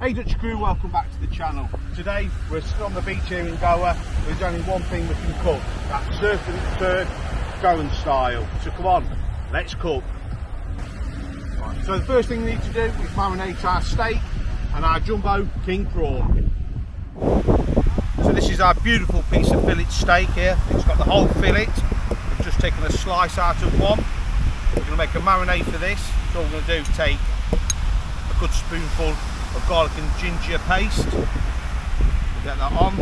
Hey Dutch crew, welcome back to the channel. Today we're still on the beach here in Goa. There's only one thing we can cook, that's surf and turf, Goan style. So come on, let's cook. Right, so the first thing we need to do is marinate our steak and our jumbo king prawn. So this is our beautiful piece of fillet steak here. It's got the whole fillet. We've just taken a slice out of one. We're going to make a marinade for this. So all we're going to do is take a good spoonful of garlic and ginger paste. We'll get that on.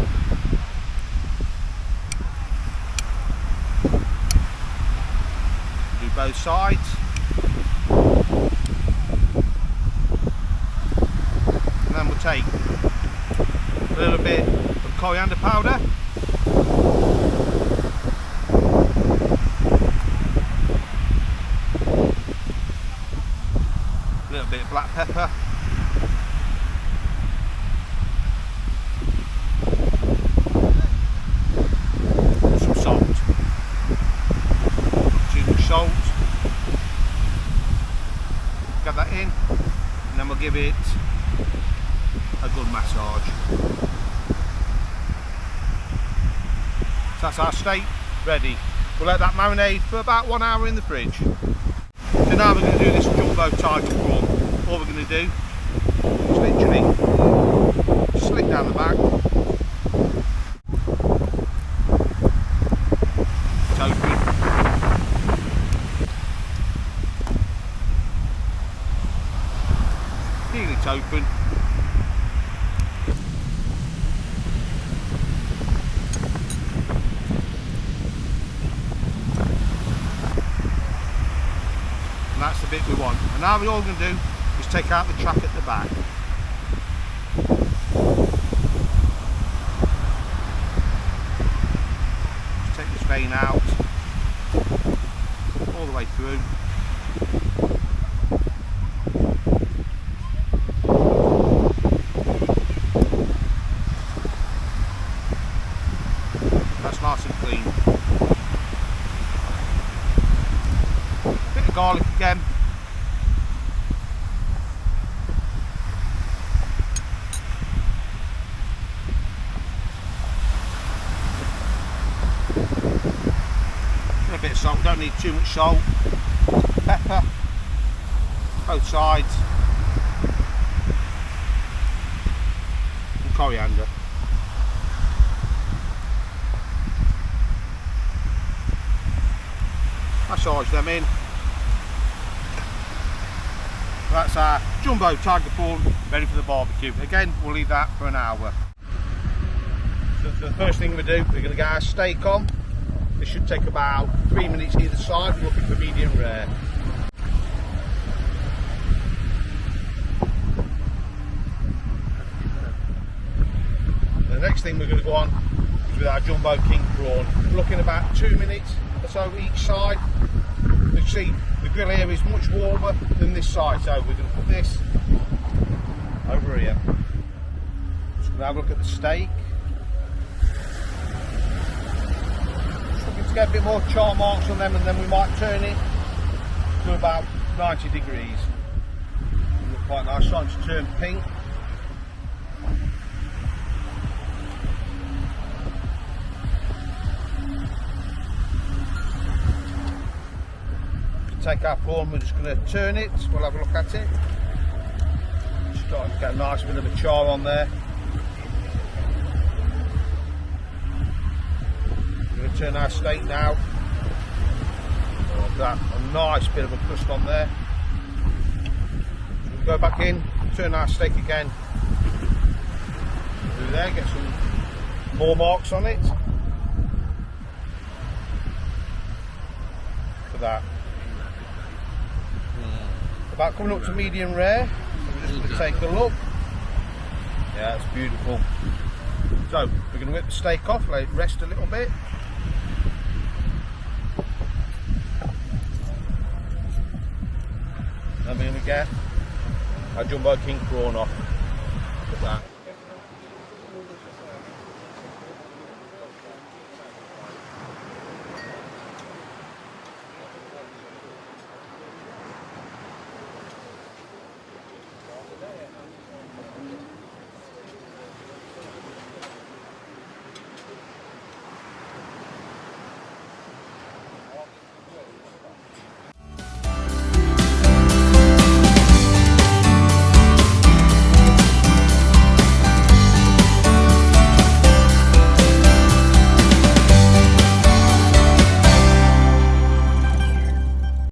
Do both sides. And then we'll take a little bit of coriander powder. A little bit of black pepper. Salt, get that in, and then we'll give it a good massage. So that's our steak ready. We'll let that marinate for about 1 hour in the fridge. So now we're going to do this jumbo tiger prawn. All we're going to do is literally slit down the back. It's open. Peel it open. And that's the bit we want. And now all we're going to do is take out the track at the back. Just take this vein out all the way through. That's nice and clean. Bit of garlic again. And a bit of salt, don't need too much salt. Pepper, both sides. And coriander. Massage them in. That's our jumbo tiger prawn ready for the barbecue. Again, we'll leave that for an hour. So the first thing we do, we're going to get our steak on. This should take about 3 minutes either side. We're looking for medium rare. The next thing we're going to go on is with our jumbo king prawn. We're looking about 2 minutes or so each side. You see the grill here is much warmer than this side, so we're going to put this over here. Just going to have a look at the steak. Just looking to get a bit more char marks on them, and then we might turn it to about 90 degrees. Look quite nice, starting to turn pink. Take our prawn, we're just going to turn it, we'll have a look at it. Starting to get a nice bit of a char on there. We're going to turn our steak now. Look at that, a nice bit of a crust on there. So we'll go back in, turn our steak again. Through there, get some more marks on it. Look at that. About coming up to medium rare, so we're just going to take a look. Yeah, it's beautiful. So we're going to whip the steak off, let it rest a little bit. Then we're going to get our jumbo king prawn off. Look at that.